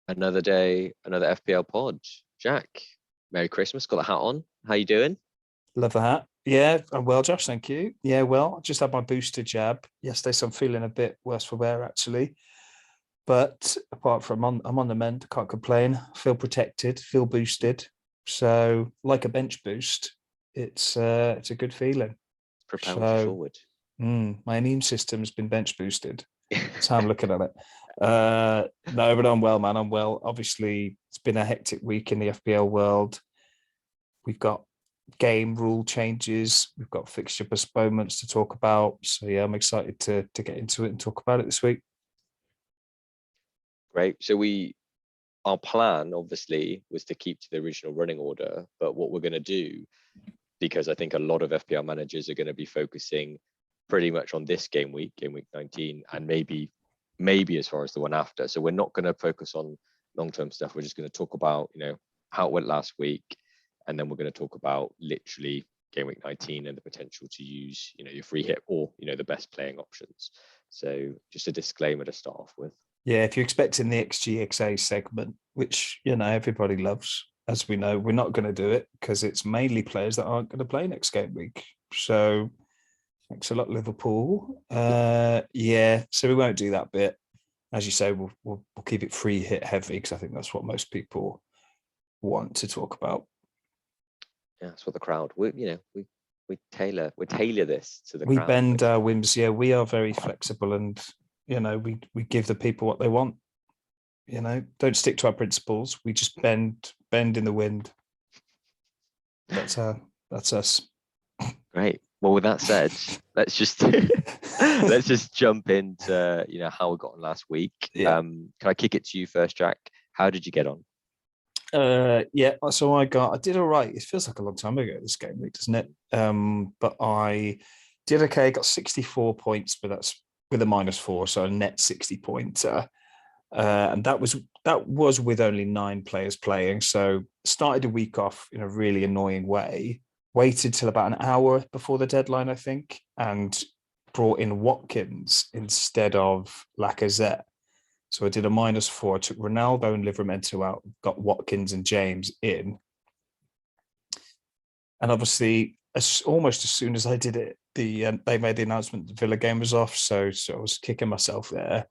Another day, another FPL pod. Jack, Merry Christmas. Got the hat on. How you doing? Love the hat. Yeah, I'm well, Josh. Thank you. Yeah, well, I just had my booster jab yesterday, so I'm feeling a bit worse for wear actually. But apart from I'm on the mend, can't complain. Feel protected, feel boosted. So, like a bench boost, it's a good feeling. Propelled you So, forward. my immune system's been bench boosted. That's how I'm looking at it. No, but I'm well, man. I'm well. Obviously, it's been a hectic week in the FPL world. We've got game rule changes. We've got fixture postponements to talk about. So yeah, I'm excited to get into it and talk about it this week. Great. Our plan obviously was to keep to the original running order, but what we're going to do, because I think a lot of FPL managers are going to be focusing pretty much on this game week 19, and maybe as far as the one after. So we're not going to focus on long-term stuff. We're just going to talk about, how it went last week, and then we're going to talk about literally game week 19 and the potential to use, your free hit or, the best playing options. So just a disclaimer to start off with. Yeah, if you're expecting the XGXA segment, which everybody loves, as we know, we're not going to do it because it's mainly players that aren't going to play next game week. So thanks a lot, Liverpool. Yeah, so we won't do that bit. As you say, we'll keep it free hit heavy because I think that's what most people want to talk about. Yeah, that's what the crowd. We tailor this to the we crowd. bend our whims. Yeah, we are very flexible, and we give the people what they want. Don't stick to our principles. We just bend in the wind. That's us. Great. Well, with that said, let's just jump into how we got on last week. Yeah. Can I kick it to you first, Jack? How did you get on? Yeah, so I did all right. It feels like a long time ago, this game week, doesn't it? But I did okay, got 64 points, but that's with a -4, so a net 60 pointer. And that was with only 9 players playing. So started the week off in a really annoying way. Waited till about an hour before the deadline, I think, and brought in Watkins instead of Lacazette. So I did a -4. I took Ronaldo and Livramento out, got Watkins and James in. And obviously, almost as soon as I did it, they made the announcement the Villa game was off. So I was kicking myself there.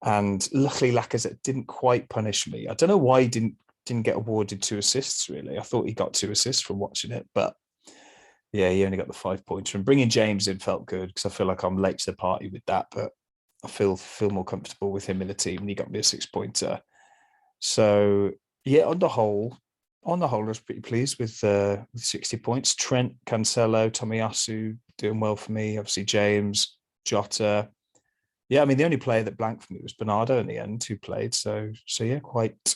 And luckily, Lacazette didn't quite punish me. I don't know why he didn't get awarded 2 assists, really. I thought he got 2 assists from watching it. But yeah, he only got the 5-pointer. And bringing James in felt good because I feel like I'm late to the party with that. But I feel more comfortable with him in the team, and he got me a 6-pointer. So yeah, on the whole, I was pretty pleased with 60 points. Trent, Cancelo, Tomiyasu doing well for me. Obviously, James, Jota. Yeah, I mean, the only player that blanked for me was Bernardo in the end, who played. So yeah, quite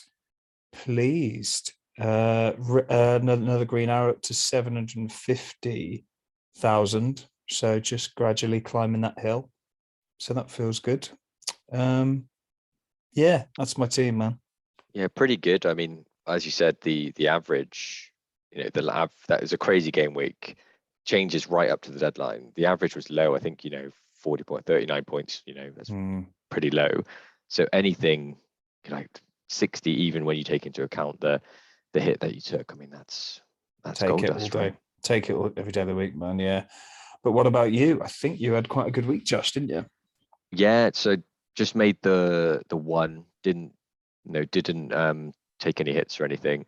pleased. Another green arrow up to 750,000. So just gradually climbing that hill. So that feels good. Yeah, that's my team, man. Yeah, pretty good. I mean, as you said, the average, that was a crazy game week. Changes right up to the deadline. The average was low. I think 39 points. That's pretty low. So anything like 60, even when you take into account the hit that you took. I mean, that's gold dust, all day. Right? Take it every day of the week, man. Yeah. But what about you? I think you had quite a good week, Josh, didn't you? Yeah. So just made the one. Didn't take any hits or anything,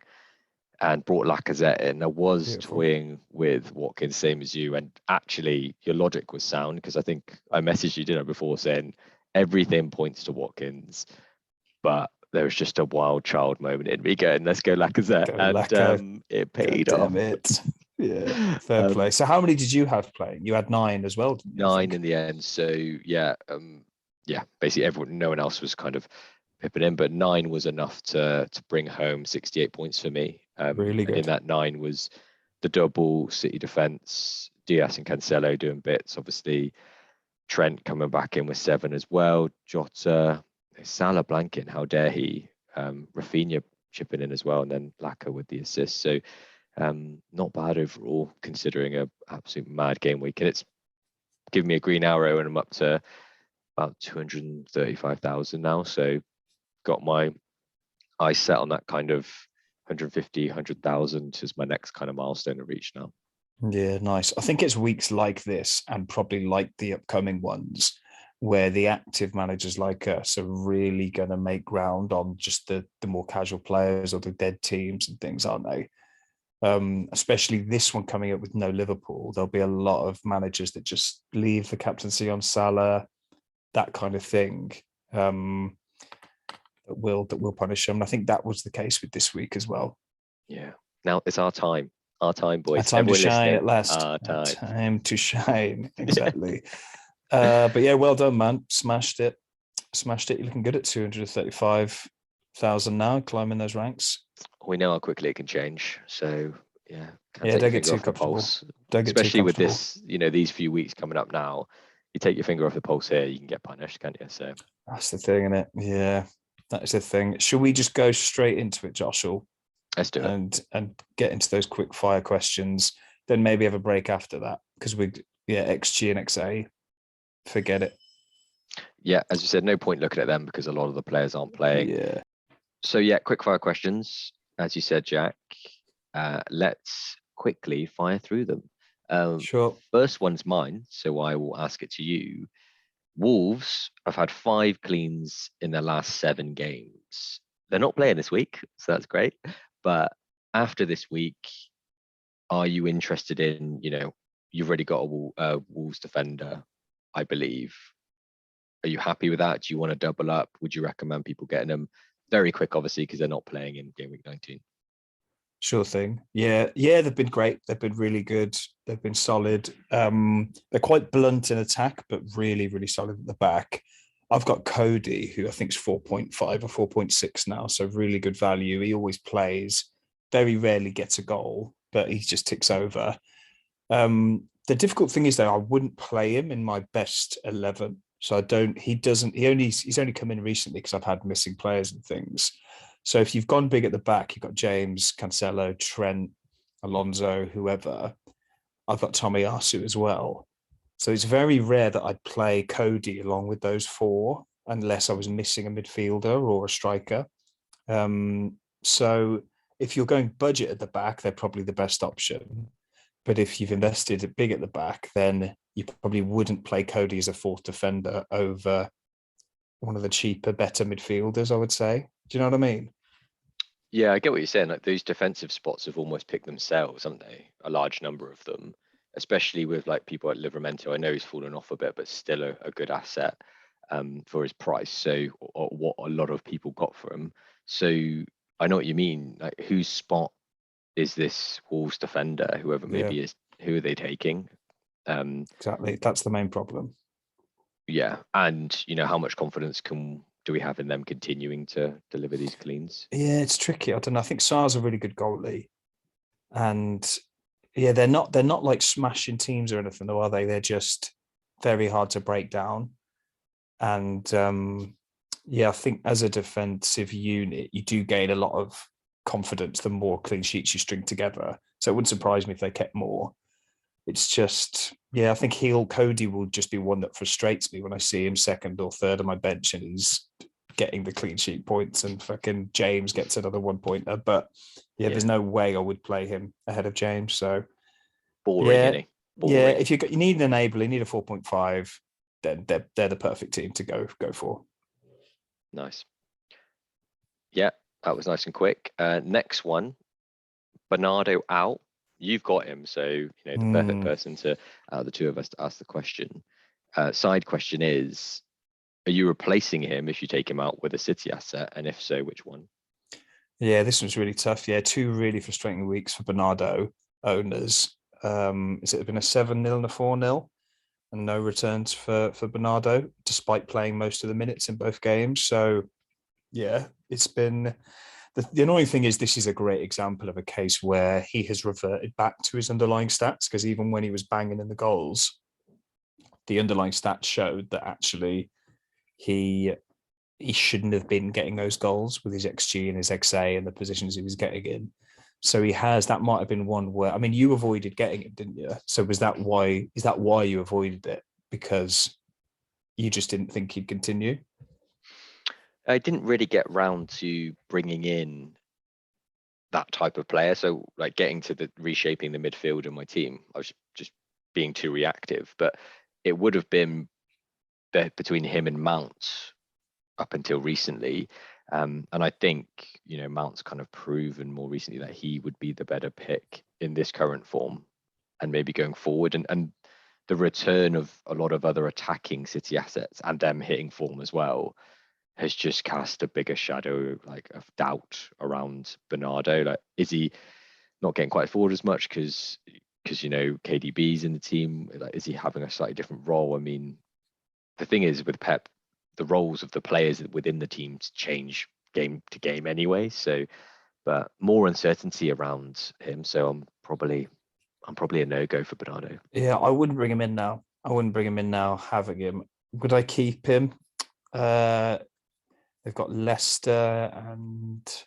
and brought Lacazette in. I was toying with Watkins, same as you, and actually your logic was sound because I think I messaged you dinner before saying everything points to Watkins, but there was just a wild child moment in me going, let's go Lacazette, and it paid off. Damn it. Yeah, fair play. So how many did you have playing? You had 9 as well, didn't you? 9 in the end. So yeah, basically no one else was kind of pipping in, but 9 was enough to bring home 68 points for me. Really good. And in that 9 was the double City defense, Diaz and Cancelo doing bits. Obviously, Trent coming back in with 7 as well. Jota, Salah blanking, how dare he? Rafinha chipping in as well, and then Laka with the assist. So not bad overall, considering a absolute mad game week. And it's given me a green arrow, and I'm up to about 235,000 now. So got my I set on that kind of 150, 100,000 is my next kind of milestone to reach now. Yeah, nice. I think it's weeks like this and probably like the upcoming ones where the active managers like us are really going to make ground on just the more casual players or the dead teams and things, aren't they? Especially this one coming up with no Liverpool. There'll be a lot of managers that just leave the captaincy on Salah, that kind of thing. That will punish them. And I think that was the case with this week as well. Yeah. Now it's our time. Our time, boys. Our time to shine at last. Our time. Time to shine. Exactly. But yeah, well done, man. Smashed it. You're looking good at 235,000 now, climbing those ranks. We know how quickly it can change. So yeah. Don't get too comfortable. Especially with this, these few weeks coming up now. You take your finger off the pulse here, you can get punished, can't you? So that's the thing, isn't it? Yeah, that is the thing. Should we just go straight into it, Joshua? Let's do it. And get into those quick fire questions. Then maybe have a break after that because XG and XA, forget it. Yeah, as you said, no point looking at them because a lot of the players aren't playing. Yeah. So yeah, quick fire questions. As you said, Jack, let's quickly fire through them. Sure. First one's mine, so I will ask it to you. Wolves have had 5 cleans in their last 7 games. They're not playing this week, so that's great. But after this week, are you interested in, you've already got a Wolves defender, I believe. Are you happy with that? Do you want to double up? Would you recommend people getting them? Very quick, obviously, because they're not playing in Game Week 19. Sure thing. Yeah, they've been great. They've been really good. They've been solid. They're quite blunt in attack, but really, really solid at the back. I've got Cody, who I think is 4.5 or 4.6 now, so really good value. He always plays, very rarely gets a goal, but he just ticks over. The difficult thing is, though, I wouldn't play him in my best 11. So he's only come in recently because I've had missing players and things. So if you've gone big at the back, you've got James, Cancelo, Trent, Alonso, whoever. I've got Tomiyasu as well. So it's very rare that I'd play Cody along with those 4 unless I was missing a midfielder or a striker. So if you're going budget at the back, they're probably the best option. But if you've invested big at the back, then you probably wouldn't play Cody as a 4th defender over one of the cheaper, better midfielders, I would say. Do you know what I mean? Yeah, I get what you're saying. Like those defensive spots have almost picked themselves, haven't they? A large number of them, especially with like people like Livramento. I know he's fallen off a bit, but still a good asset for his price. So or what a lot of people got for him. So I know what you mean. Like whose spot is this Wolves defender? Whoever maybe is, who are they taking? Exactly. That's the main problem. Yeah. And how much confidence do we have in them continuing to deliver these cleans? Yeah, it's tricky. I don't know. I think Sar's a really good goalie. And yeah, they're not like smashing teams or anything, though, are they? They're just very hard to break down. And I think as a defensive unit, you do gain a lot of confidence the more clean sheets you string together. So it wouldn't surprise me if they kept more. It's just, I think Cody will just be one that frustrates me when I see him 2nd or 3rd on my bench and he's getting the clean sheet points and fucking James gets another 1-pointer. But there's no way I would play him ahead of James. So boring, isn't he? Boring. Yeah, if you need an enabler, you need a 4.5, then they're the perfect team to go for. Nice. Yeah, that was nice and quick. Next one, Bernardo out. You've got him, so the perfect person to the two of us to ask the question. Side question is, are you replacing him if you take him out with a City asset, and if so, which one? Yeah, this one's really tough. Yeah, 2 really frustrating weeks for Bernardo owners. Has it been a 7-0 and a 4-0, and no returns for Bernardo, despite playing most of the minutes in both games? So, yeah, it's been. The annoying thing is this is a great example of a case where he has reverted back to his underlying stats, because even when he was banging in the goals, the underlying stats showed that actually he shouldn't have been getting those goals with his XG and his XA and the positions he was getting in. So that might have been one where, I mean, you avoided getting it, didn't you? So is that why you avoided it? Because you just didn't think he'd continue? I didn't really get round to bringing in that type of player. So like getting to the reshaping the midfield in my team, I was just being too reactive. But it would have been between him and Mount up until recently. And I think, Mount's kind of proven more recently that he would be the better pick in this current form and maybe going forward. And the return of a lot of other attacking City assets and them hitting form as well has just cast a bigger shadow, like, of doubt around Bernardo. Like, is he not getting quite forward as much because KDB's in the team? Like, is he having a slightly different role? I mean, the thing is with Pep, the roles of the players within the teams change game to game anyway. So, but more uncertainty around him. So I'm probably a no-go for Bernardo. Yeah, I wouldn't bring him in now. Having him. Would I keep him? They've got Leicester and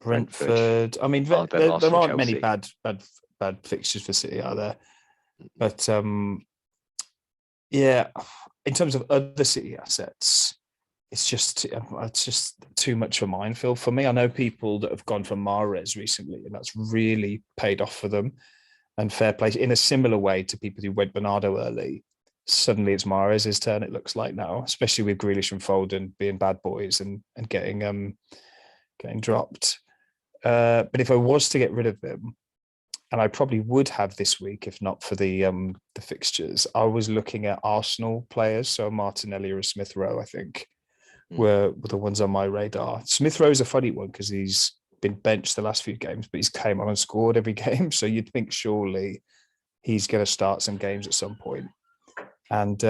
Brentford. I mean, then there Arsenal, aren't many Chelsea. bad fixtures for City, are there? But yeah, in terms of other City assets, it's just too much of a minefield for me. I know people that have gone for Mahrez recently, and that's really paid off for them. And fair play, in a similar way to people who went Bernardo early. Suddenly it's Mahrez's turn, it looks like now, especially with Grealish and Foden being bad boys and getting dropped. But if I was to get rid of him, and I probably would have this week if not for the fixtures, I was looking at Arsenal players, so Martinelli or Smith Rowe, I think, were the ones on my radar. Smith Rowe is a funny one because he's been benched the last few games, but he's came on and scored every game. So you'd think surely he's going to start some games at some point. And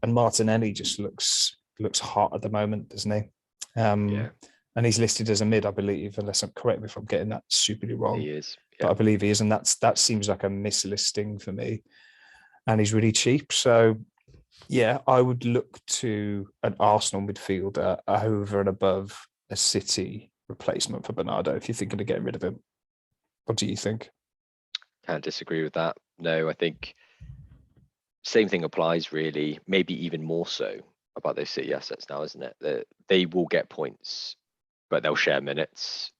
Martinelli just looks hot at the moment, doesn't he? Yeah. And he's listed as a mid, I believe, unless I'm correct me if I'm getting that stupidly wrong. He is. Yeah. But I believe he is, and that seems like a mislisting for me. And he's really cheap. So yeah, I would look to an Arsenal midfielder over and above a City replacement for Bernardo if you're thinking of getting rid of him. What do you think? Can't disagree with that. No, I think same thing applies really, maybe even more so about those City assets now, isn't it? That they will get points, but they'll share minutes.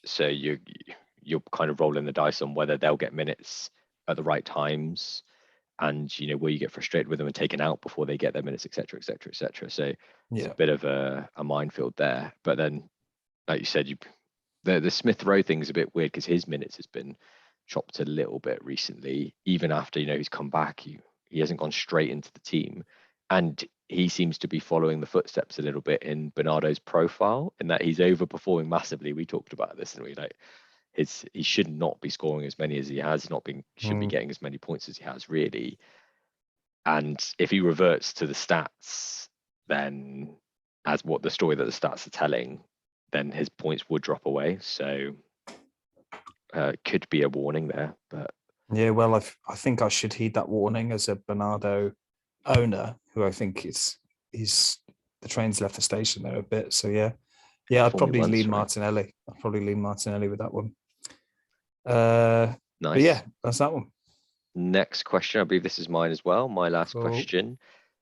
So you're kind of rolling the dice on whether they'll get minutes at the right times, and will you get frustrated with them and taken out before they get their minutes, etc., etc., etc. So it's a bit of a minefield there. But then, like you said, the Smith Rowe thing is a bit weird because his minutes has been chopped a little bit recently. Even after he's come back, he hasn't gone straight into the team, and he seems to be following the footsteps a little bit in Bernardo's profile, in that he's overperforming massively. We talked about this, and he should not be scoring as many as he has, should be getting as many points as he has, really. And if he reverts to the stats, then as what the story that the stats are telling, then his points would drop away. So could be a warning there. But yeah, well, I think I should heed that warning as a Bernardo owner, who I think the train's left the station there a bit. So yeah, I'd probably lean Martinelli. I'd probably lean Martinelli with that one. Nice. But yeah, that's that one. Next question. I believe this is mine as well. My last question.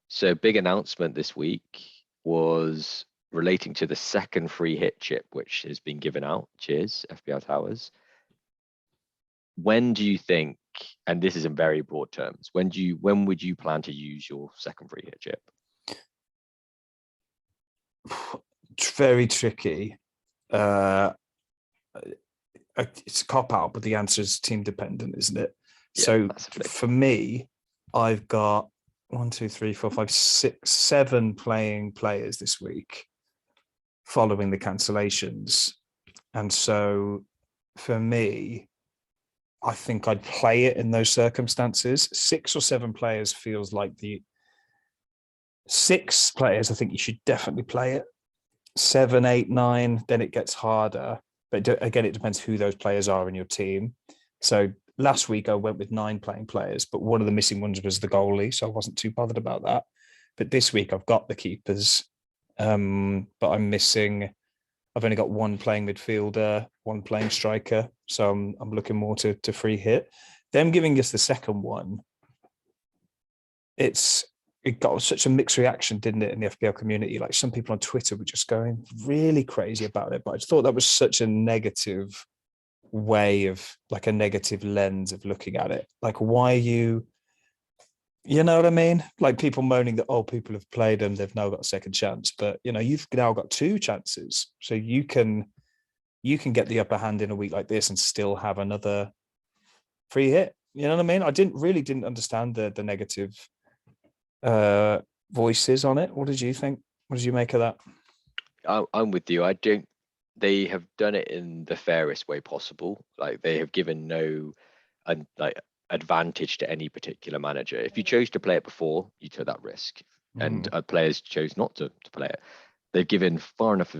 So big announcement this week was relating to the second free hit chip, which has been given out. Cheers, FPL Towers. When do you think, and this is in very broad terms, when would you plan to use your second free hit chip? Very tricky. It's a cop out, but the answer is team dependent, isn't it? Yeah, so massively. For me, I've got 1, 2, 3, 4, 5, 6, 7 playing players this week following the cancellations. And so for me, I think I'd play it in those circumstances. 6 or 7 players feels like the 6 players, I think you should definitely play it. 7, 8, 9, then it gets harder. But again, it depends who those players are in your team. So last week I went with 9 playing players, but one of the missing ones was the goalie, so I wasn't too bothered about that. But this week I've got the keepers, but I'm missing. I've only got 1 playing midfielder, 1 playing striker, so I'm looking more to free hit. Them giving us the second one, it's it got such a mixed reaction, didn't it, in the FPL community? Like some people on Twitter were just going really crazy about it. But I just thought that was such a negative way of, like, a negative lens of looking at it. Like, why are you know what I mean? Like people moaning that, oh, people have played and they've now got a second chance. But you've now got two chances. So you can get the upper hand in a week like this and still have another free hit. You know what I mean? I didn't understand the negative voices on it. What did you think? What did you make of that? I'm with you. I don't. They have done it in the fairest way possible. Like they have given no, like advantage to any particular manager. If you chose to play it before, you took that risk, and players chose not to play it. They've given far enough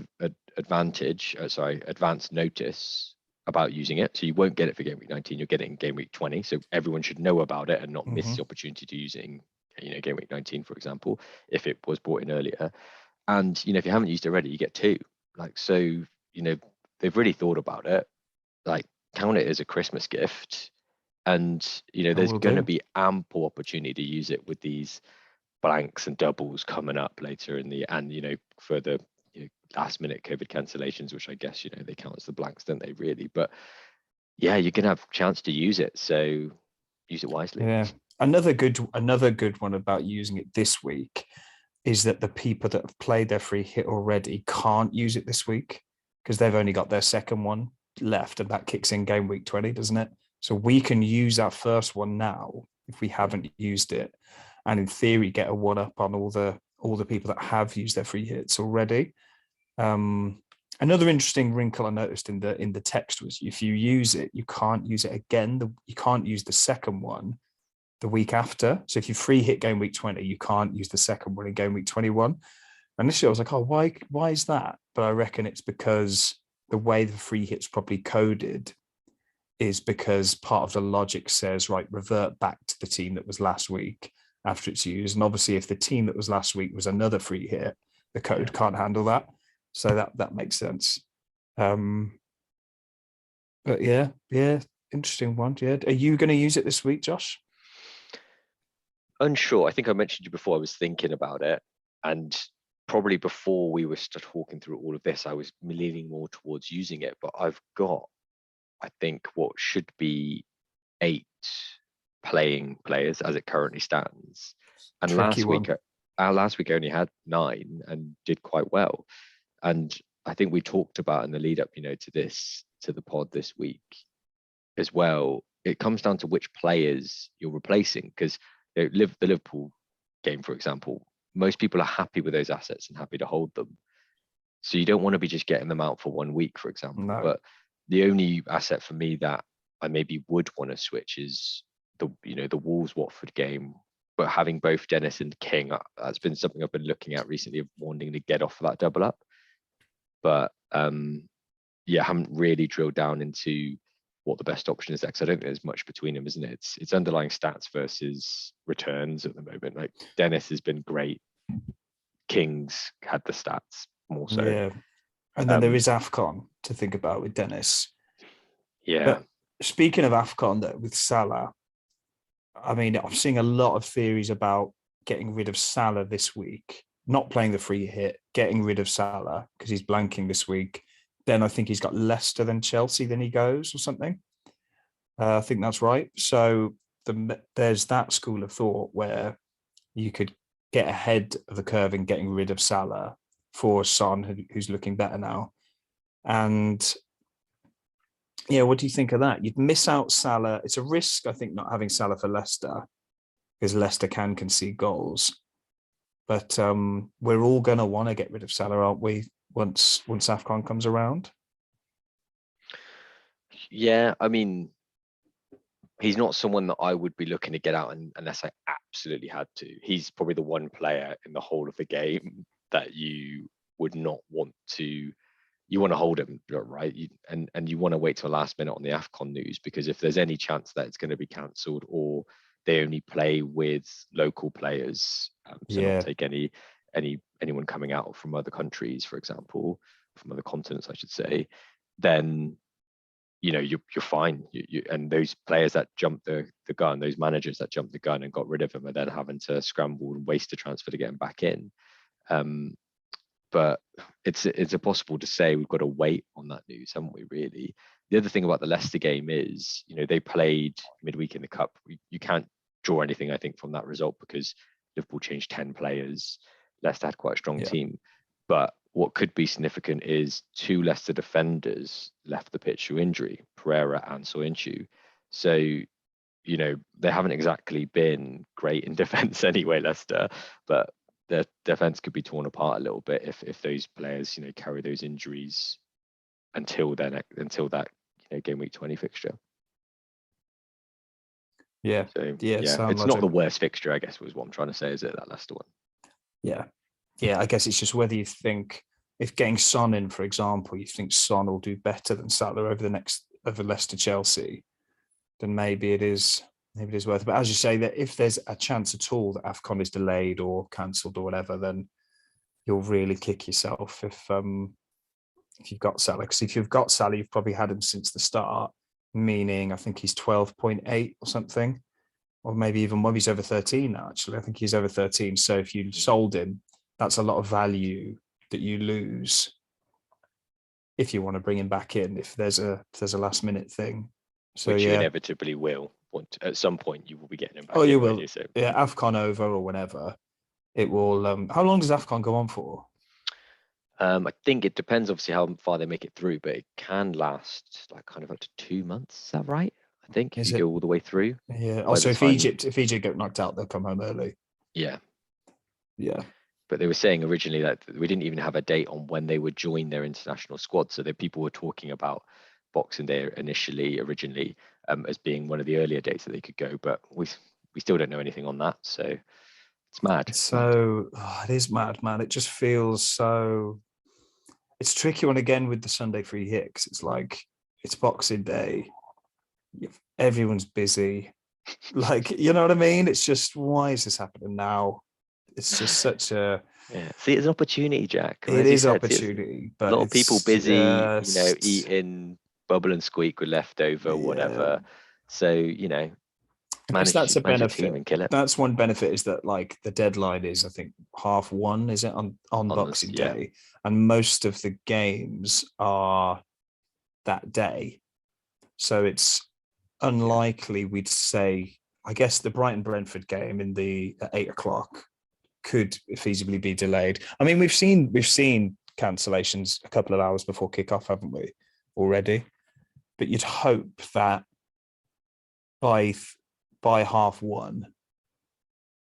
advance notice about using it, so you won't get it for game week 19. You'll get it in game week 20. So everyone should know about it and not miss the opportunity to use it in game week 19, for example, if it was brought in earlier. And if you haven't used it already, you get two. Like so, they've really thought about it. Like count it as a Christmas gift, and there's going to be ample opportunity to use it with these blanks and doubles coming up later for the last minute COVID cancellations, which I guess they count as the blanks, don't they? Really, but yeah, you're gonna have a chance to use it, so use it wisely. Yeah, another good one about using it this week is that the people that have played their free hit already can't use it this week because they've only got their second one left, and that kicks in game week 20, doesn't it? So we can use our first one now if we haven't used it, and in theory get a one up on all the people that have used their free hits already. Another interesting wrinkle I noticed in the text was if you use it, you can't use it again. You can't use the second one the week after. So if you free hit game week 20, you can't use the second one in game week 21. Initially, I was like, oh, why is that? But I reckon it's because the way the free hit's probably coded is because part of the logic says, right, revert back to the team that was last week after it's used. And obviously, if the team that was last week was another free hit, the code can't handle that. So that makes sense. But yeah, interesting one. Yeah, are you going to use it this week, Josh? Unsure. I think I mentioned you before. I was thinking about it, and probably before we were talking through all of this, I was leaning more towards using it. But I've got, I think, what should be 8 playing players as it currently stands. And last week I only had 9 and did quite well. And I think we talked about in the lead up, to the pod this week as well. It comes down to which players you're replacing, because the Liverpool game, for example, most people are happy with those assets and happy to hold them. So you don't want to be just getting them out for 1 week, for example. No. But the only asset for me that I maybe would want to switch is the Wolves Watford game. But having both Dennis and King, that's been something I've been looking at recently, of wanting to get off of that double up. But I haven't really drilled down into what the best option is there, because I don't think there's much between them, isn't it? It's underlying stats versus returns at the moment. Like Dennis has been great. King's had the stats more so. Yeah. And then there is AFCON to think about with Dennis. Yeah. But speaking of AFCON, with Salah, I mean, I'm seeing a lot of theories about getting rid of Salah this week, not playing the free hit, getting rid of Salah because he's blanking this week. Then I think he's got Leicester than Chelsea, then he goes or something. I think that's right. So there's that school of thought where you could get ahead of the curve in getting rid of Salah for Son, who's looking better now. And yeah, what do you think of that? You'd miss out Salah. It's a risk, I think, not having Salah for Leicester, because Leicester can concede goals. But we're all going to want to get rid of Salah, aren't we, once AFCON comes around? Yeah, I mean, he's not someone that I would be looking to get out unless I absolutely had to. He's probably the one player in the whole of the game that you would not want to. You want to hold him, right? And you want to wait till last minute on the AFCON news, because if there's any chance that it's going to be cancelled, or they only play with local players, not take anyone coming out from other countries, for example, from other continents, I should say, then you're fine. And those players that jumped the gun, those managers that jumped the gun and got rid of him, are then having to scramble and waste a transfer to get him back in. But it's impossible to say. We've got to wait on that news, haven't we, really? The other thing about the Leicester game is, they played midweek in the Cup. You can't draw anything, I think, from that result, because Liverpool changed 10 players. Leicester had quite a strong team. But what could be significant is 2 Leicester defenders left the pitch through injury, Pereira and Soyuncu. So, they haven't exactly been great in defence anyway, Leicester, but their defence could be torn apart a little bit if those players, carry those injuries until that game week 20 fixture. Yeah. So, it's not the worst fixture, I guess, was what I'm trying to say, is it, that Leicester one? Yeah. Yeah, I guess it's just whether you think, if getting Son in, for example, you think Son will do better than Salah over Leicester Chelsea, then maybe it is worth it. But as you say, that if there's a chance at all that AFCON is delayed or cancelled or whatever, then you'll really kick yourself if you've got Salah. Because if you've got Salah, you've probably had him since the start, meaning I think he's 12.8 or something, or maybe he's over 13 now, actually. I think he's over 13. So if you sold him, that's a lot of value that you lose if you want to bring him back in, if there's a last minute thing. So which you inevitably will. At some point you will be getting him back. Oh, you will. Yeah, AFCON over or whenever. It will. How long does AFCON go on for? I think it depends, obviously, how far they make it through, but it can last like kind of up to 2 months. Is that right? I think if you go all the way through. Yeah. Also, if Egypt get knocked out, they'll come home early. Yeah. Yeah. But they were saying originally that we didn't even have a date on when they would join their international squad. So that people were talking about Boxing Day originally, as being one of the earlier dates that they could go. But we still don't know anything on that. So it's mad. It is mad, man. It just feels so. It's a tricky one again with the Sunday free hit, because it's like, it's Boxing Day. Everyone's busy. Like, you know what I mean? It's just, why is this happening now? It's just such a... Yeah. See, it's an opportunity, Jack. It is opportunity, but a lot of people busy, eating bubble and squeak with leftover, whatever. So, manage that's a benefit. Team and kill it. That's one benefit, is that like the deadline is, I think, 1:30, is it, on Boxing Day, and most of the games are that day. So it's unlikely we'd say, I guess the Brighton-Brentford game at 8:00 could feasibly be delayed. I mean, we've seen cancellations a couple of hours before kickoff, haven't we, already? But you'd hope that by 1:30,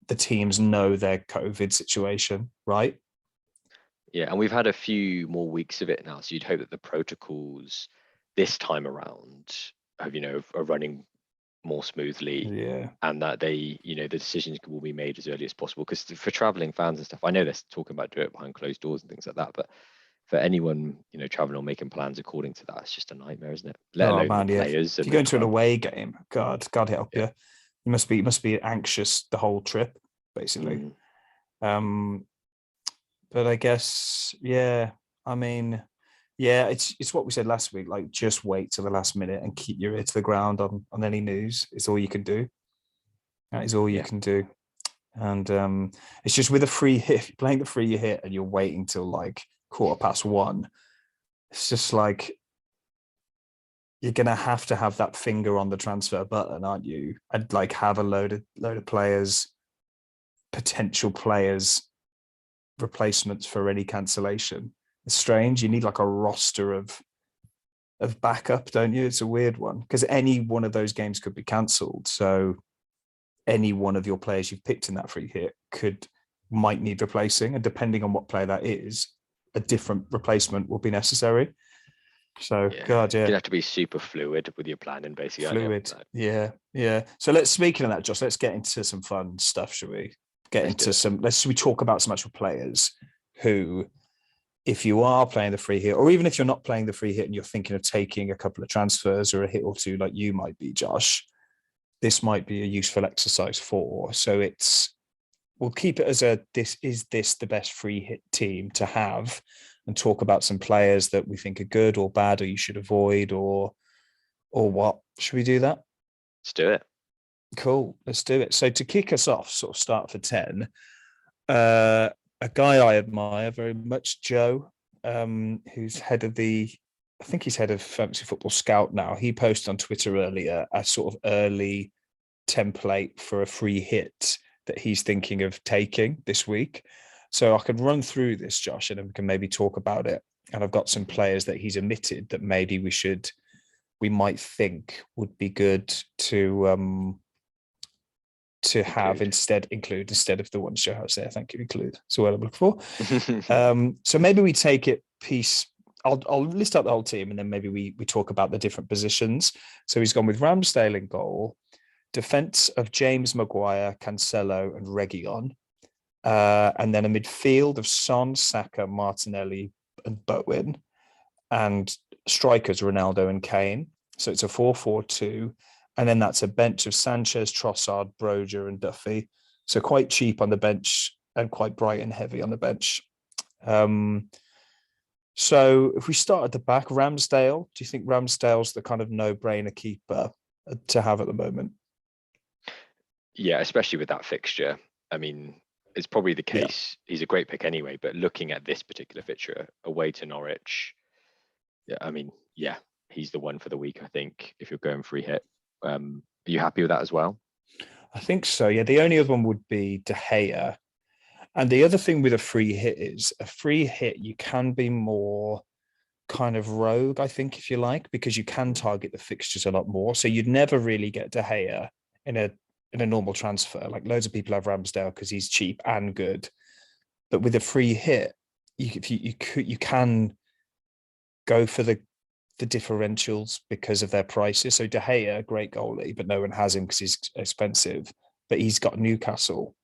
the teams know their COVID situation, right? Yeah, and we've had a few more weeks of it now, so you'd hope that the protocols this time around are running more smoothly, and that they, the decisions will be made as early as possible. Because for traveling fans and stuff, I know they're talking about doing it behind closed doors and things like that, but for anyone, traveling or making plans according to that, it's just a nightmare, isn't it? Let alone the players. If you go into an away game, God help you. You must be anxious the whole trip, basically. But I guess, I mean, it's what we said last week. Like, just wait till the last minute and keep your ear to the ground on any news. It's all you can do. That is all you can do. And it's just with a free hit, if you're playing the free hit and you're waiting till like 1:15, it's just like, you're gonna have to have that finger on the transfer button, aren't you? And like have a load of players, potential players, replacements for any cancellation. It's strange. You need like a roster of backup, don't you? It's a weird one, because any one of those games could be cancelled. So any one of your players you've picked in that free hit might need replacing, and depending on what player that is, a different replacement will be necessary. So you have to be super fluid with your planning, basically. Fluid, yeah. So speaking of that, Josh, let's get into some fun stuff, shall we? Should we talk about some actual players who, if you are playing the free hit, or even if you're not playing the free hit and you're thinking of taking a couple of transfers or a hit or two, like you might be, Josh, this might be a useful exercise for. So we'll keep it as is this the best free hit team to have, and talk about some players that we think are good or bad, or you should avoid, or Or what? Should we do that? Let's do it. Cool. Let's do it. So to kick us off, sort of start for 10, a guy I admire very much, Joe, who's I think he's head of Fantasy Football Scout now. He posted on Twitter earlier a sort of early template for a free hit that he's thinking of taking this week. So I could run through this, Josh, and then we can maybe talk about it. And I've got some players that he's omitted that maybe we might think would be good to have include instead of the ones Joe has there. Thank you, include. That's what I'm looking for. So maybe we take it piece. I'll list out the whole team and then maybe we talk about the different positions. So he's gone with Ramsdale in goal, defense of James Maguire, Cancelo, and Reguilon, and then a midfield of Son, Saka, Martinelli, and Bowen, and strikers Ronaldo and Kane. So it's a 4-4-2. And then that's a bench of Sanchez, Trossard, Broja, and Duffy. So quite cheap on the bench and quite bright and heavy on the bench. So if we start at the back, Ramsdale, do you think Ramsdale's the kind of no-brainer keeper to have at the moment? Yeah, especially with that fixture. I mean, it's probably the case. Yeah. He's a great pick anyway, but looking at this particular fixture away to Norwich, I mean, yeah, he's the one for the week, I think, if you're going free hit. Are you happy with that as well? I think so. Yeah. The only other one would be De Gea. And the other thing with a free hit is a free hit, you can be more kind of rogue, I think, if you like, because you can target the fixtures a lot more. So you'd never really get De Gea in a normal transfer. Like loads of people have Ramsdale because he's cheap and good. But with a free hit, you can go for the differentials because of their prices. So De Gea, great goalie, but no one has him because he's expensive. But he's got Newcastle.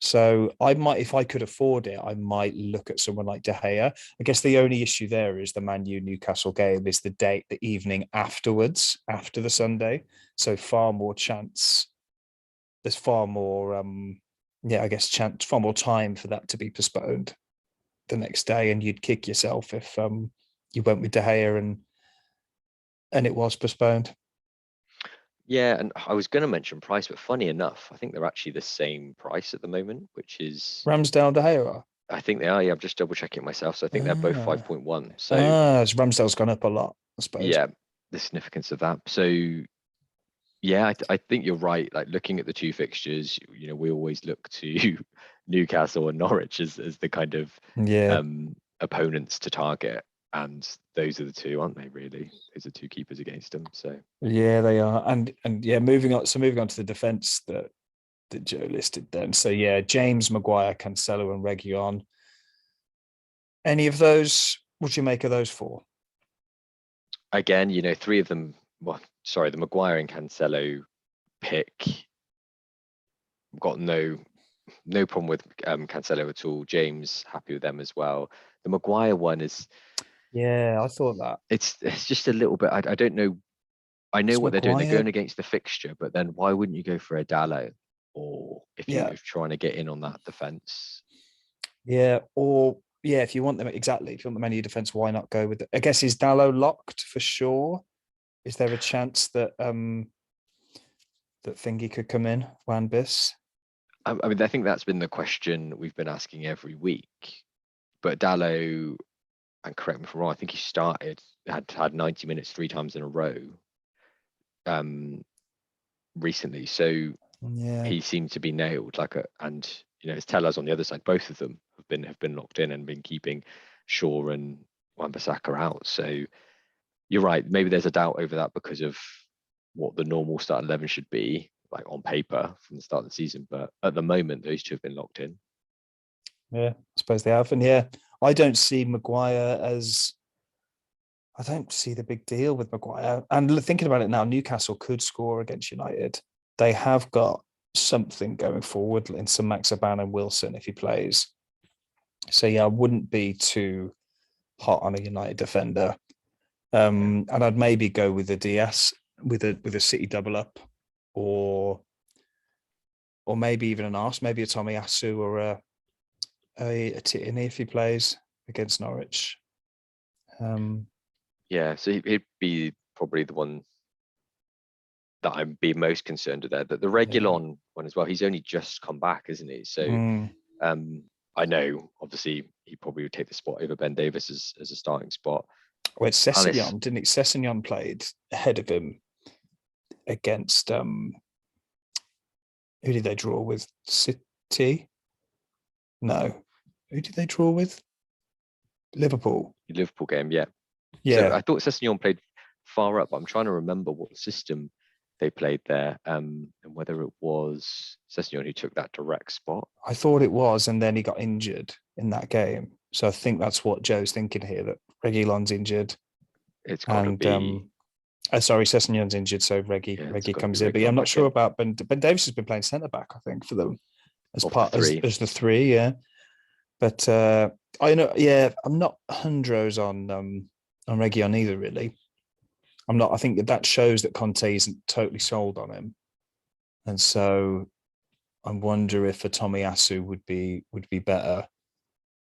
So I might, if I could afford it, I might look at someone like De Gea. I guess the only issue there is the Man U Newcastle game is the evening afterwards, after the Sunday. So far more chance. There's far more, far more time for that to be postponed the next day, and you'd kick yourself if you went with De Gea and it was postponed. Yeah, and I was going to mention price, but funny enough, I think they're actually the same price at the moment, which is Ramsdale, De Gea. I think they are. Yeah, I'm just double checking myself. So I think they're both 5.1. So Ramsdale's gone up a lot, I suppose. Yeah, the significance of that. So yeah, I think you're right. Like looking at the two fixtures, we always look to Newcastle and Norwich as the kind of opponents to target. And those are the two, aren't they? Really, those are two keepers against them. So yeah, they are. And yeah, moving on to the defense that Joe listed then. So yeah, James, Maguire, Cancelo, and Reguilon. Any of those? What do you make of those four? Again, three of them. Well, sorry, the Maguire and Cancelo pick. Got no problem with Cancelo at all. James, happy with them as well. The Maguire one is. Yeah, I thought that. It's just a little bit. I don't know. I know what they're doing. They're going against the fixture, but then why wouldn't you go for a Dallo, or if you're trying to get in on that defense? Yeah, if you want them exactly, if you want the Man U defense, why not go with it? I guess is Dallo locked for sure? Is there a chance that that Thingy could come in, Wan-Bissaka? I mean, I think that's been the question we've been asking every week. But Dallo, and correct me if I'm wrong, I think he had 90 minutes 3 times in a row recently. So he seemed to be nailed. And it's Tellers on the other side. Both of them have been locked in and been keeping Shaw and Wan-Bissaka out. So you're right. Maybe there's a doubt over that because of what the normal start 11 should be, like on paper from the start of the season. But at the moment, those two have been locked in. Yeah, I suppose they have. And I don't see Maguire as. I don't see the big deal with Maguire. And thinking about it now, Newcastle could score against United. They have got something going forward in some Maxiban and Wilson if he plays. So yeah, I wouldn't be too hot on a United defender. And I'd maybe go with a DS with a City double up, or maybe even an Arse, maybe a Tommy Asu or a Titini if he plays against Norwich. So he'd be probably the one that I'd be most concerned with there. That the Reguilon one as well, he's only just come back, isn't he? So I know obviously he probably would take the spot over Ben Davis as a starting spot. Well, it's Sessegnon, didn't it? Sessegnon played ahead of him against who did they draw with? City? No. Who did they draw with? Liverpool. Liverpool game, yeah. Yeah. So I thought Sessegnon played far up, but I'm trying to remember what system they played there, and whether it was Sessegnon who took that direct spot. I thought it was, and then he got injured in that game. So I think that's what Joe's thinking here, that Reguilon's injured. It's got to be... sorry, Sessegnon's injured, so Reggie comes in. But I'm not sure about Ben Davis has been playing centre-back, I think, for them as part as the three, yeah. But I know, yeah, I'm not hundreds on Reguilon either, really. I'm not. I think that shows that Conte isn't totally sold on him, and so I wonder if a Tomiyasu would be better,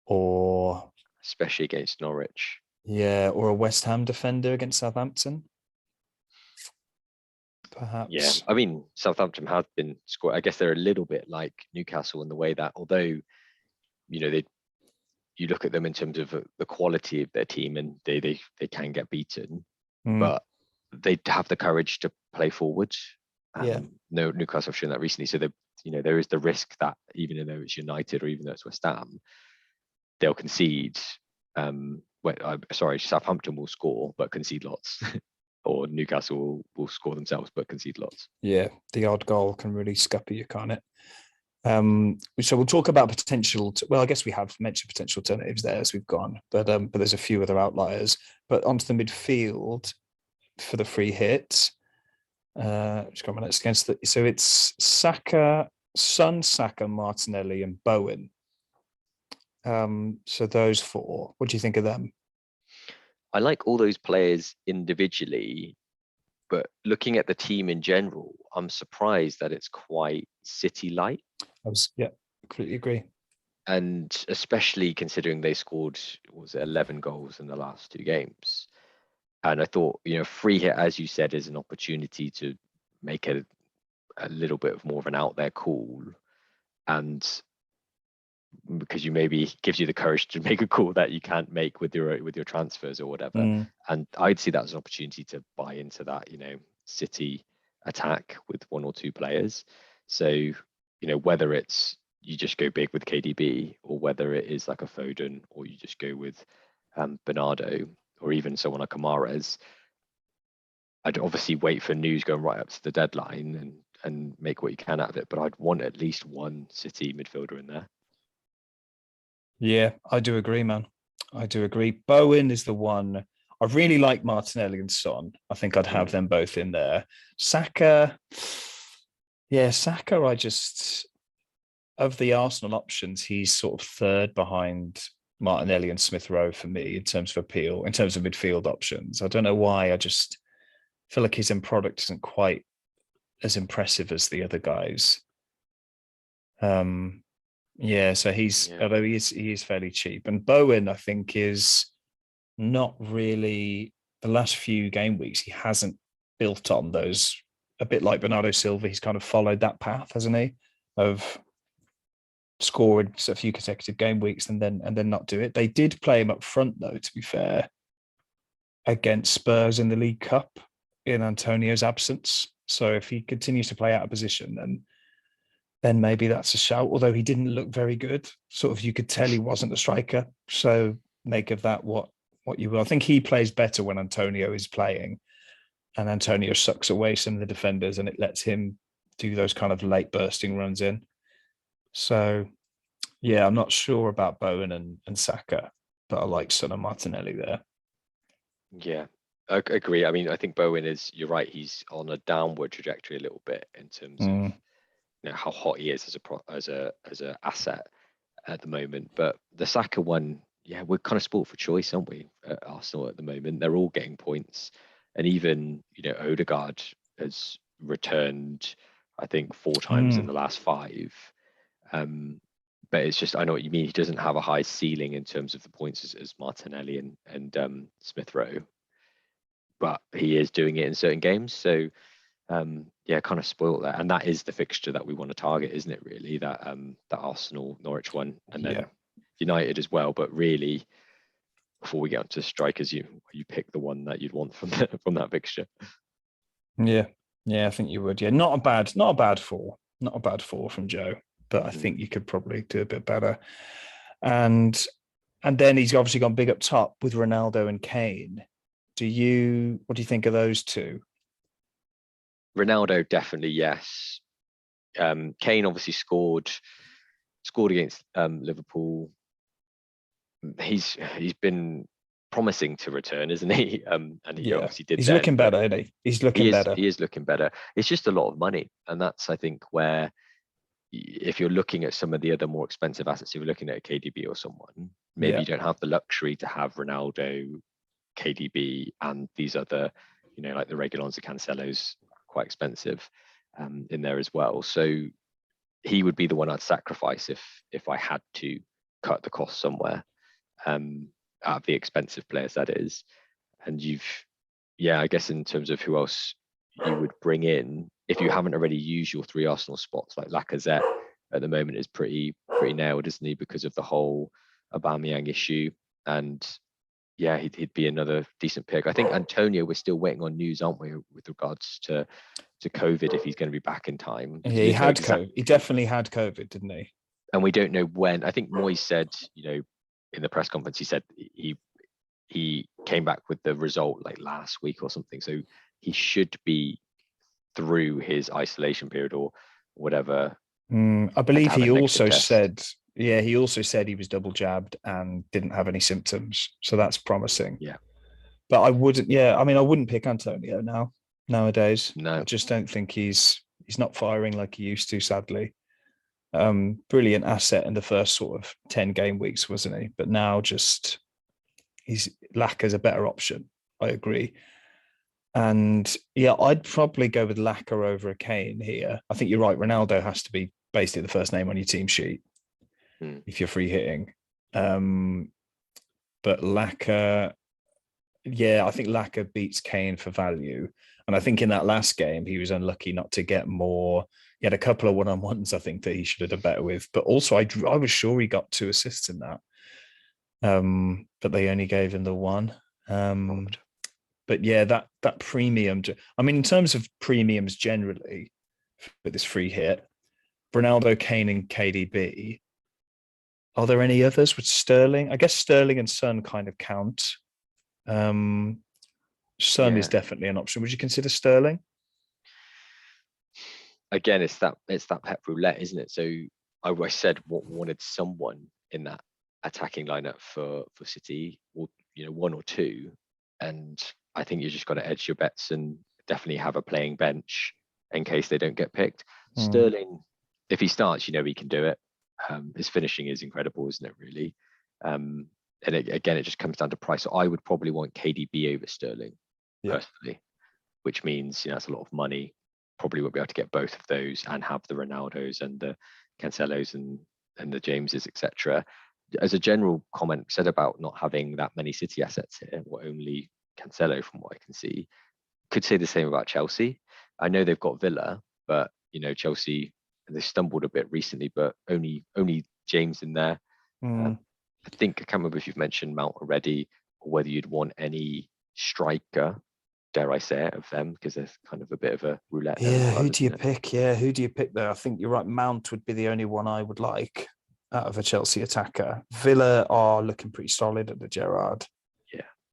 or especially against Norwich. Yeah, or a West Ham defender against Southampton, perhaps. Yeah, I mean, Southampton have been scored. I guess they're a little bit like Newcastle in the way that, although you look at them in terms of the quality of their team, and they can get beaten. But they have the courage to play forward. No, Newcastle have shown that recently. So there is the risk that even though it's United or even though it's West Ham, they'll concede. Southampton will score but concede lots, or Newcastle will score themselves but concede lots. Yeah, the odd goal can really scupper you, can't it? So we'll talk about potential. I guess we have mentioned potential alternatives there as we've gone, but there's a few other outliers. But onto the midfield for the free hits. Just got my notes against it. So it's Saka, Martinelli, and Bowen. So those four. What do you think of them? I like all those players individually, but looking at the team in general, I'm surprised that it's quite City-like. Completely agree. And especially considering they scored 11 goals in the last two games. And I thought, free hit, as you said, is an opportunity to make a little bit of more of an out there call. And because you maybe gives you the courage to make a call that you can't make with your transfers or whatever. And I'd see that as an opportunity to buy into that, City attack with one or two players. So, whether it's you just go big with KDB, or whether it is like a Foden, or you just go with Bernardo, or even someone like Amares, I'd obviously wait for news going right up to the deadline and make what you can out of it. But I'd want at least one City midfielder in there. Yeah, I do agree, man. I do agree. Bowen is the one. I really like Martinelli and Son. I think I'd have them both in there. Saka, I just, of the Arsenal options, he's sort of third behind Martinelli and Smith Rowe for me in terms of appeal, in terms of midfield options. I don't know why. I just feel like his end product isn't quite as impressive as the other guys. So although he is fairly cheap, and Bowen I think is not really, the last few game weeks he hasn't built on those, a bit like Bernardo Silva. He's kind of followed that path, hasn't he, of scored a few consecutive game weeks and then not do it. They did play him up front though, to be fair, against Spurs in the League Cup in Antonio's absence. So if he continues to play out of position, then maybe that's a shout, although he didn't look very good. Sort of, you could tell he wasn't a striker. So make of that what you will. I think he plays better when Antonio is playing, and Antonio sucks away some of the defenders and it lets him do those kind of late bursting runs in. So, yeah, I'm not sure about Bowen and Saka, but I like Son and Martinelli there. Yeah, I agree. I mean, I think Bowen you're right, he's on a downward trajectory a little bit in terms of how hot he is as a asset at the moment. But the Saka one, we're kind of sport for choice, aren't we, at Arsenal at the moment? They're all getting points, and even Odegaard has returned, I think, 4 times in the last 5. But it's just, I know what you mean. He doesn't have a high ceiling in terms of the points as Martinelli and Smith Rowe, but he is doing it in certain games. So yeah, kind of spoiled that. And that is the fixture that we want to target, isn't it? Really, that Arsenal Norwich one, and then United as well. But really, before we get onto strikers, you pick the one that you'd want from that fixture. Yeah, I think you would. Yeah, not a bad four from Joe, but I think you could probably do a bit better. And then he's obviously gone big up top with Ronaldo and Kane. What do you think of those two? Ronaldo, definitely yes. Kane obviously scored against Liverpool. He's been promising to return, isn't he? And he obviously did. He's looking better, isn't he? He's looking better. He is looking better. It's just a lot of money, and that's, I think, where if you're looking at some of the other more expensive assets, if you're looking at a KDB or someone, maybe you don't have the luxury to have Ronaldo, KDB, and these other, like the Reguilons, the Cancelos, quite expensive in there as well. So he would be the one I'd sacrifice if I had to cut the cost somewhere, out of the expensive players, that is. And I guess in terms of who else you would bring in, if you haven't already used your 3 Arsenal spots, like Lacazette at the moment is pretty nailed, isn't he, because of the whole Aubameyang issue. And yeah, he'd be another decent pick. I think Antonio, we're still waiting on news, aren't we, with regards to COVID, if he's going to be back in time. Yeah, he had COVID. He definitely had COVID, didn't he? And we don't know when. I think Moyes said, in the press conference, he said he came back with the result like last week or something. So he should be through his isolation period or whatever. I believe he also said, he was double jabbed and didn't have any symptoms. So that's promising. Yeah. But I wouldn't pick Antonio nowadays. No. I just don't think he's not firing like he used to, sadly. Brilliant asset in the first sort of 10 game weeks, wasn't he? But now he's Lacaz's a better option. I agree. And I'd probably go with Lacazette over a Kane here. I think you're right. Ronaldo has to be basically the first name on your team sheet if you're free hitting. But Lacazette, I think Lacazette beats Kane for value. And I think in that last game, he was unlucky not to get more. He had a couple of one-on-ones, I think, that he should have done better with. But also, I was sure he got 2 assists in that. But they only gave him the 1. But that premium. In terms of premiums generally, with this free hit, Ronaldo, Kane, and KDB. Are there any others with Sterling? I guess Sterling and Son kind of count. Son is definitely an option. Would you consider Sterling? Again, it's that pep roulette, isn't it? So I said wanted someone in that attacking lineup for City, or 1 or 2, and I think you just got to edge your bets and definitely have a playing bench in case they don't get picked. Sterling, if he starts, he can do it. His finishing is incredible, isn't it, really? And it just comes down to price. So I would probably want KDB over Sterling, personally, which means, that's a lot of money. Probably won't be able to get both of those and have the Ronaldos and the Cancelos and the Jameses, etc. As a general comment said about not having that many City assets here, or only Cancelo from what I can see, could say the same about Chelsea. I know they've got Villa, but Chelsea, they stumbled a bit recently, but only James in there. I can't remember if you've mentioned Mount already, or whether you'd want any striker, dare I say it, of them, because there's kind of a bit of a roulette. Who do you pick? Who do you pick there? I think you're right. Mount would be the only one I would like out of a Chelsea attacker. Villa are looking pretty solid at the Gerrard.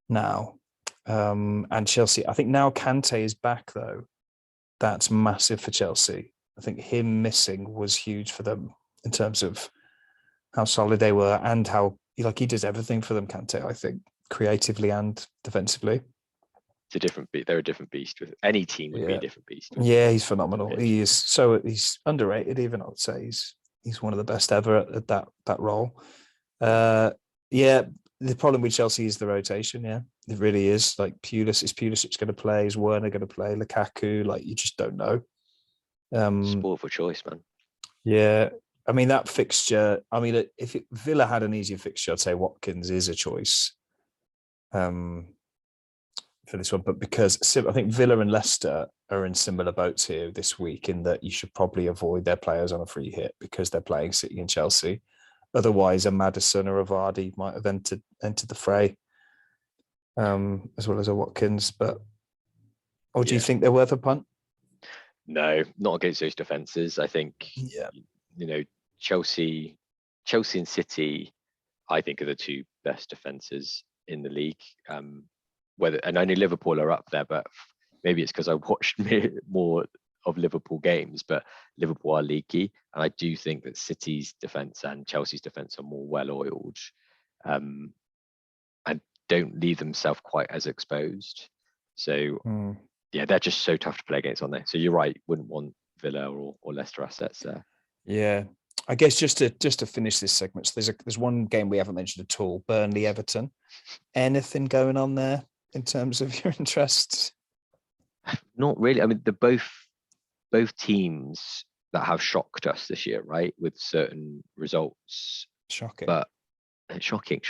Now. And Chelsea, I think now Kante is back, though. That's massive for Chelsea. I think him missing was huge for them in terms of how solid they were and how he does everything for them, Kante, I think, creatively and defensively. It's a different beast. They're a different beast. With any team would be a different beast. Yeah, he's phenomenal. He's underrated, even, I would say. He's one of the best ever at that role. The problem with Chelsea is the rotation. Yeah, it really is. Like Pulisic going to play? Is Werner going to play? Lukaku? You just don't know. Sport for choice, man. Yeah, that fixture. If Villa had an easier fixture, I'd say Watkins is a choice. for this one, but because I think Villa and Leicester are in similar boats here this week, in that you should probably avoid their players on a free hit because they're playing City and Chelsea. Otherwise, a Maddison or a Vardy might have entered the fray, as well as a Watkins. Or do you think they're worth a punt? No, not against those defenses. I think, Chelsea and City, I think, are the two best defenses in the league. And I know Liverpool are up there, but maybe it's because I watched more of Liverpool games, but Liverpool are leaky. And I do think that City's defense and Chelsea's defense are more well-oiled, and don't leave themselves quite as exposed. So they're just so tough to play against, aren't they? So you're right, wouldn't want Villa or Leicester assets there. Yeah. I guess just to finish this segment, so there's one game we haven't mentioned at all, Burnley Everton. Anything going on there in terms of your interests? Not really. I mean, they're both teams that have shocked us this year, right? With certain results. Shocking. But shocking.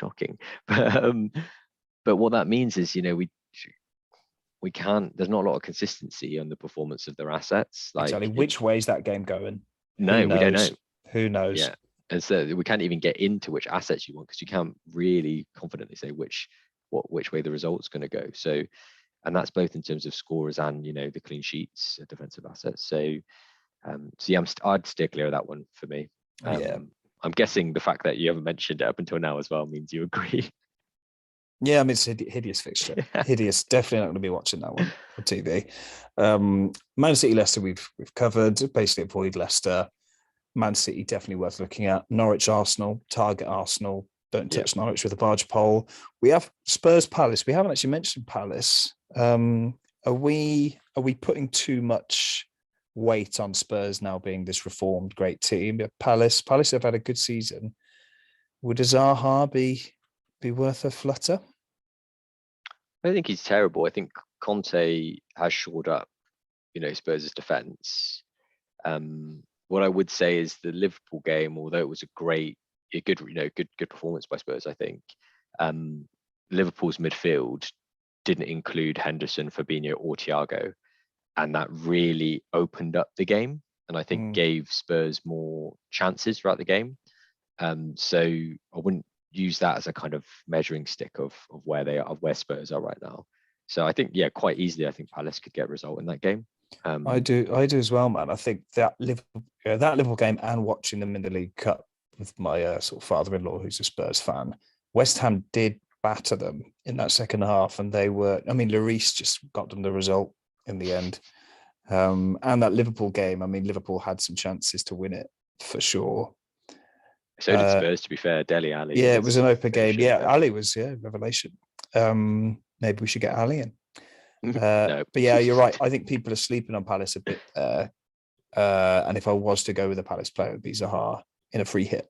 But what that means is, we can't. There's not a lot of consistency on the performance of their assets. Like, exactly. Which way is that game going? No, we don't know. Who knows? Yeah, and so we can't even get into which assets you want, because you can't really confidently say which way the result's going to go. So, and that's both in terms of scorers and the clean sheets, defensive assets. So, I'd steer clear of that one for me. I'm guessing the fact that you haven't mentioned it up until now as well means you agree. Yeah, I mean, it's a hideous fixture. Hideous. Definitely not going to be watching that one on TV. Man City, Leicester, we've covered. Basically, avoid Leicester. Man City, definitely worth looking at. Norwich, Arsenal, target Arsenal. Don't touch Norwich with a barge pole. We have Spurs, Palace. We haven't actually mentioned Palace. Are we putting too much weight on Spurs now being this reformed great team? Palace have had a good season. Would Zaha be worth a flutter? I think he's terrible. I think Conte has shored up, Spurs' defence. What I would say is the Liverpool game, although it was a good performance by Spurs, I think Liverpool's midfield didn't include Henderson, Fabinho, or Thiago, and that really opened up the game, and I think gave Spurs more chances throughout the game. So I wouldn't use that as a kind of measuring stick of where they are, of where Spurs are right now. So I think, quite easily, I think Palace could get a result in that game. I do as well, man. I think that Liverpool game, and watching them in the League Cup with my sort of father-in-law, who's a Spurs fan, West Ham did batter them in that second half, and Lloris just got them the result in the end. And that Liverpool game, Liverpool had some chances to win it for sure. So did Spurs, to be fair. Dele Alli. Yeah, it was an open game. Yeah, Ali was revelation. Maybe we should get Ali in. No. But yeah, you're right. I think people are sleeping on Palace a bit there. And if I was to go with a Palace player, it would be Zaha in a free hit.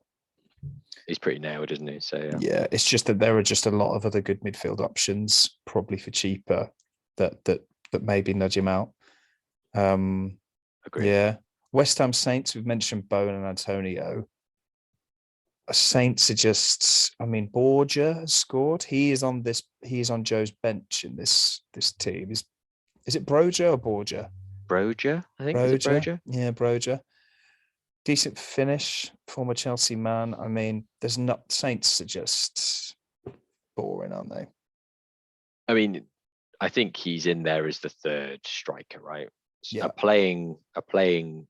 He's pretty nailed, isn't he? So yeah, it's just that there are just a lot of other good midfield options, probably for cheaper, that maybe nudge him out. Agreed. Yeah. West Ham Saints, we've mentioned Bowen and Antonio. Saints are just, Borgia has scored. He is on Joe's bench in this team. Is it Broja or Borgia? Broja, I think. Is it Broja? Yeah, Broja. Decent finish, former Chelsea man. Saints are just boring, aren't they? I think he's in there as the third striker, right? Yeah. A playing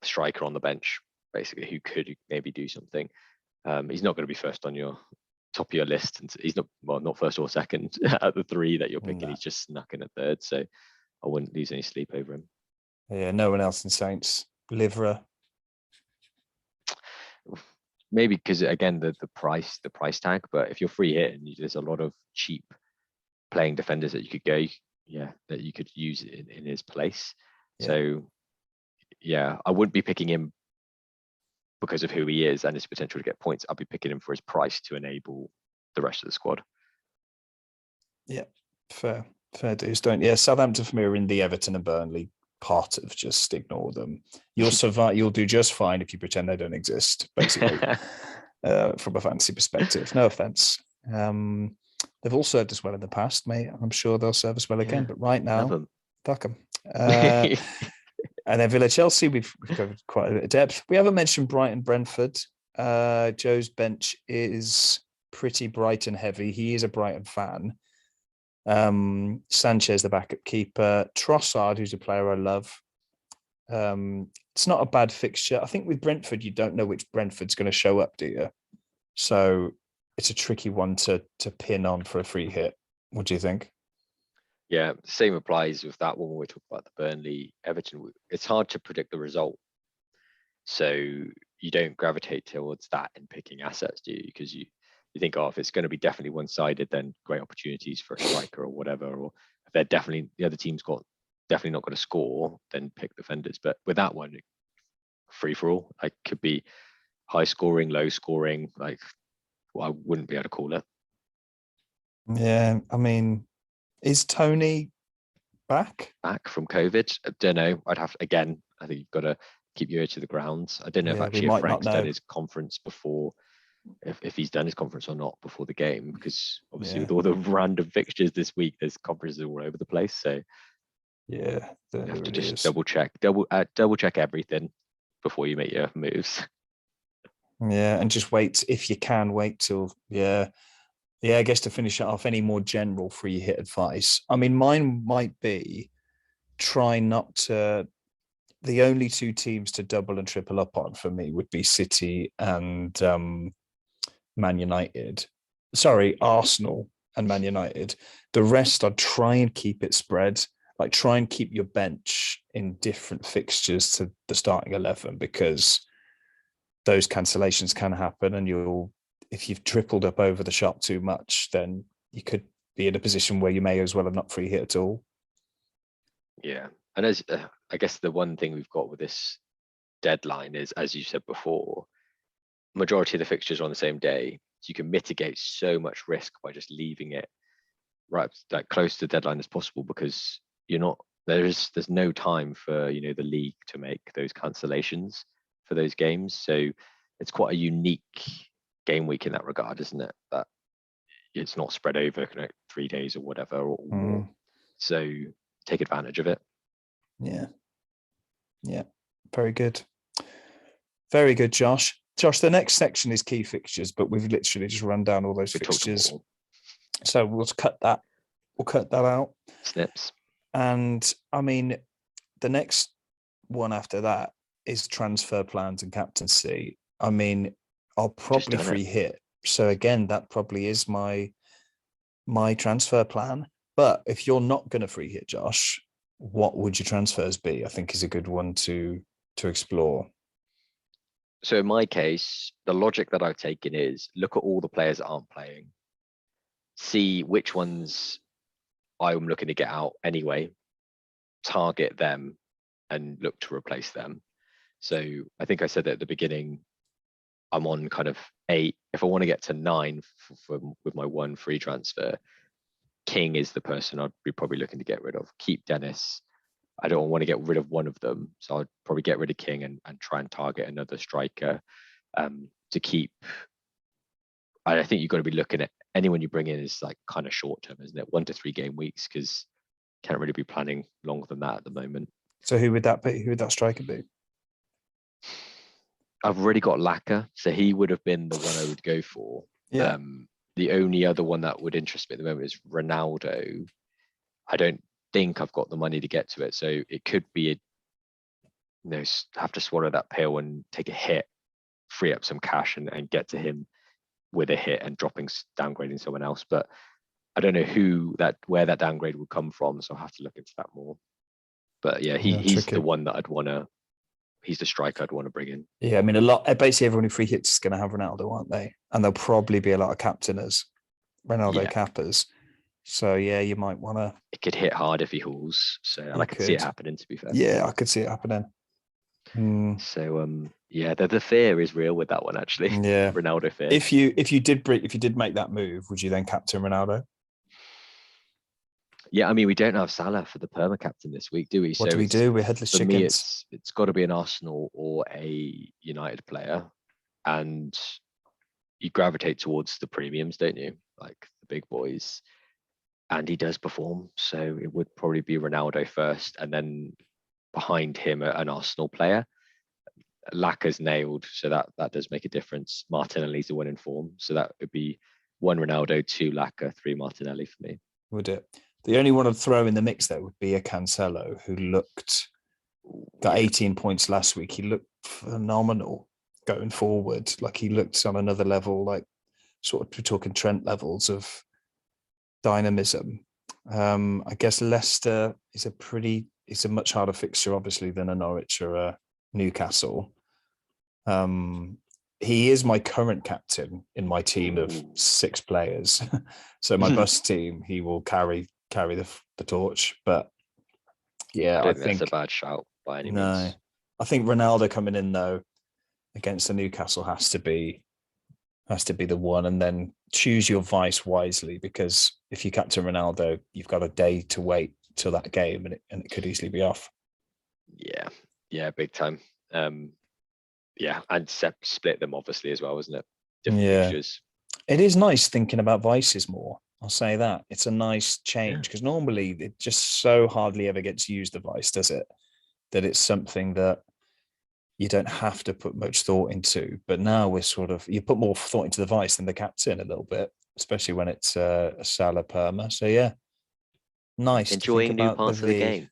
striker on the bench, basically, who could maybe do something. He's not going to be first on your top of your list, and he's not first or second at the three that you're picking. He's just snuck in at third, so I wouldn't lose any sleep over him. Yeah, no one else in Saints. Livra, maybe because, again, the price tag. But if you're free hit, and there's a lot of cheap playing defenders that you could go, that you could use in his place. Yeah. So I wouldn't be picking him because of who he is and his potential to get points. I'll be picking him for his price to enable the rest of the squad. Yeah, fair dues. Don't. Yeah, Southampton for me are in the Everton and Burnley pot of just ignore them. You'll survive. You'll do just fine if you pretend they don't exist, basically, from a fantasy perspective. No offense. They've all served us well in the past, mate. I'm sure they'll serve us well again. Yeah, But right love now, them. fuck them. And then Villa Chelsea, we've covered quite a bit of depth. We haven't mentioned Brighton Brentford. Joe's bench is pretty Brighton heavy. He is a Brighton fan. Sanchez, the backup keeper. Trossard, who's a player I love. It's not a bad fixture. I think with Brentford, you don't know which Brentford's going to show up, do you? So it's a tricky one to pin on for a free hit. What do you think? Yeah, same applies with that one when we talk about the Burnley Everton. It's hard to predict the result. So you don't gravitate towards that in picking assets, do you? Because you think, oh, if it's going to be definitely one-sided, then great opportunities for a striker or whatever. Or if they're definitely, the other team's got definitely not going to score, then pick defenders. But with that one, free for all, like could be high scoring, low scoring, like I wouldn't be able to call it. Yeah, I mean, is Tony back? Back from COVID? I don't know. I'd have again. I think you've got to keep your ear to the ground. I don't know if actually if Frank's done his conference before, if he's done his conference or not before the game, because obviously with all the random fixtures this week, there's conferences all over the place. So yeah, you have to just double check everything before you make your moves. Yeah, and just wait if you can. Wait till I guess to finish it off, any more general free hit advice? I mean, mine might be try not to. The only two teams to double and triple up on for me would be City and Man United. Sorry, Arsenal and Man United. The rest, I'd try and keep it spread. Like try and keep your bench in different fixtures to the starting 11, because those cancellations can happen, and if you've tripled up over the shop too much, then you could be in a position where you may as well have not free hit at all. Yeah, and as I guess the one thing we've got with this deadline is, as you said before, majority of the fixtures are on the same day, so you can mitigate so much risk by just leaving it right like close to the deadline as possible, because there's no time for the league to make those cancellations for those games. So it's quite a unique game week in that regard, isn't it? That it's not spread over 3 days or whatever or more. So take advantage of it. Yeah, very good, very good, Josh. The next section is key fixtures, but we've literally just run down all those fixtures, so we'll cut that out. Snips. And I mean, the next one after that is transfer plans and captaincy. I mean, I'll probably free hit. So again, that probably is my transfer plan. But if you're not going to free hit, Josh, what would your transfers be? I think is a good one to explore. So in my case, the logic that I've taken is look at all the players that aren't playing, see which ones I'm looking to get out anyway, target them and look to replace them. So I think I said that at the beginning, I'm on kind of 8. If I want to get to 9 with my one free transfer, King is the person I'd be probably looking to get rid of. Keep Dennis. I don't want to get rid of one of them, so I'd probably get rid of King and try and target another striker to keep. I think you've got to be looking at anyone you bring in is like kind of short term, isn't it? 1 to 3 game weeks, because can't really be planning longer than that at the moment. So who would that be? Who would that striker be? I've already got Laka, so he would have been the one I would go for. Yeah. The only other one that would interest me at the moment is Ronaldo. I don't think I've got the money to get to it, so it could be have to swallow that pill and take a hit, free up some cash, and get to him with a hit and downgrading someone else. But I don't know where that downgrade would come from, so I'll have to look into that more. But yeah, he's the one that I'd want to. He's the striker I'd want to bring in. Yeah, I mean, basically everyone who free hits is going to have Ronaldo, aren't they? And there'll probably be a lot of captainers, Ronaldo cappers. So yeah, you might want to. It could hit hard if he hauls. So I could see it happening. To be fair. Yeah, I could see it happening. So yeah, the fear is real with that one actually. Yeah, Ronaldo fear. If you did make that move, would you then captain Ronaldo? Yeah, I mean, we don't have Salah for the perma captain this week, do we? What do we do? We're headless chickens. Me, it's got to be an Arsenal or a United player, and you gravitate towards the premiums, don't you? Like the big boys, and he does perform. So it would probably be Ronaldo first, and then behind him an Arsenal player. Laka's nailed, so that does make a difference. Martinelli's the one in form, so that would be 1 Ronaldo, 2 Laka, 3 Martinelli for me. Would it? The only one I'd throw in the mix there would be a Cancelo, who got 18 points last week. He looked phenomenal going forward. Like he looked on another level, like sort of we're talking Trent levels of dynamism. I guess Leicester is it's a much harder fixture, obviously, than a Norwich or a Newcastle. He is my current captain in my team of 6 players. So my bus team, he will carry the torch. But yeah, I think that's a bad shout by any means. I think Ronaldo coming in though against the Newcastle has to be the one, and then choose your vice wisely, because if you captain Ronaldo, you've got a day to wait till that game, and it could easily be off. Yeah, big time. And split them obviously as well, isn't it? Different fixtures. It is nice thinking about vices more. I'll say that. It's a nice change, because normally it just so hardly ever gets used, the vice, does it? That it's something that you don't have to put much thought into. But now you put more thought into the vice than the captain a little bit, especially when it's a Salah perma. So yeah, nice. Enjoying new parts of the game.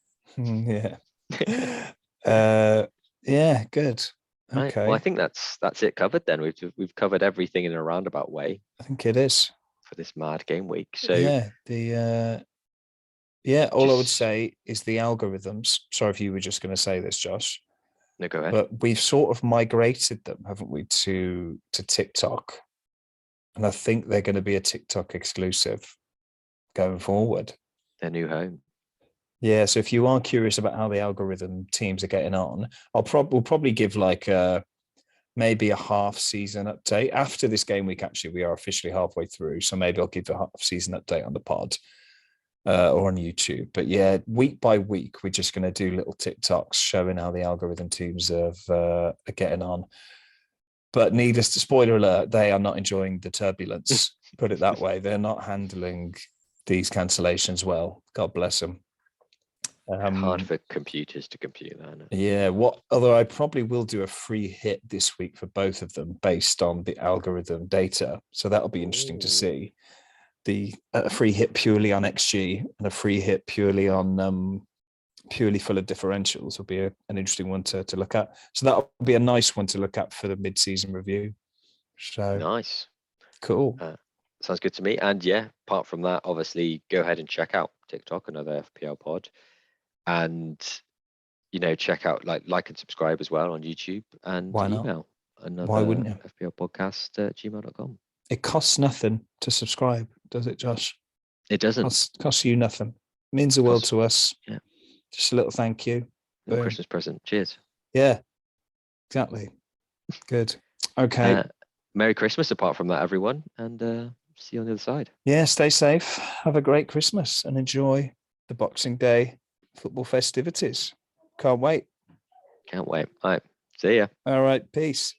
Yeah, good. Right. Okay. Well, I think that's it covered then. We've covered everything in a roundabout way. I think it is for this mad game week. So all I would say is the algorithms. Sorry if you were just going to say this, Josh. No, go ahead. But we've sort of migrated them, haven't we, to TikTok? And I think they're going to be a TikTok exclusive going forward. Their new home. Yeah, so if you are curious about how the algorithm teams are getting on, we'll probably give maybe a half-season update. After this game week, actually, we are officially halfway through, so maybe I'll give a half-season update on the pod or on YouTube. But yeah, week by week, we're just going to do little TikToks showing how the algorithm teams are getting on. But needless to spoiler alert, they are not enjoying the turbulence, put it that way. They're not handling these cancellations well. God bless them. Hard for computers to compute that. Yeah. Although I probably will do a free hit this week for both of them based on the algorithm data. So that'll be interesting to see. The free hit purely on XG and a free hit purely on purely full of differentials will be an interesting one to look at. So that'll be a nice one to look at for the mid-season review. So nice. Cool. Sounds good to me. And yeah, apart from that, obviously go ahead and check out TikTok, another FPL pod. And, check out like and subscribe as well on YouTube, and email another Why wouldn't you? FPL podcast at gmail.com. It costs nothing to subscribe, does it, Josh? It doesn't. Costs you nothing. It means the world to us. Yeah. Just a little thank you. Little Christmas present. Cheers. Yeah, exactly. Good. Okay. Merry Christmas apart from that, everyone. And see you on the other side. Yeah, stay safe. Have a great Christmas and enjoy the Boxing Day football festivities. Can't wait. All right. See ya. All right. Peace.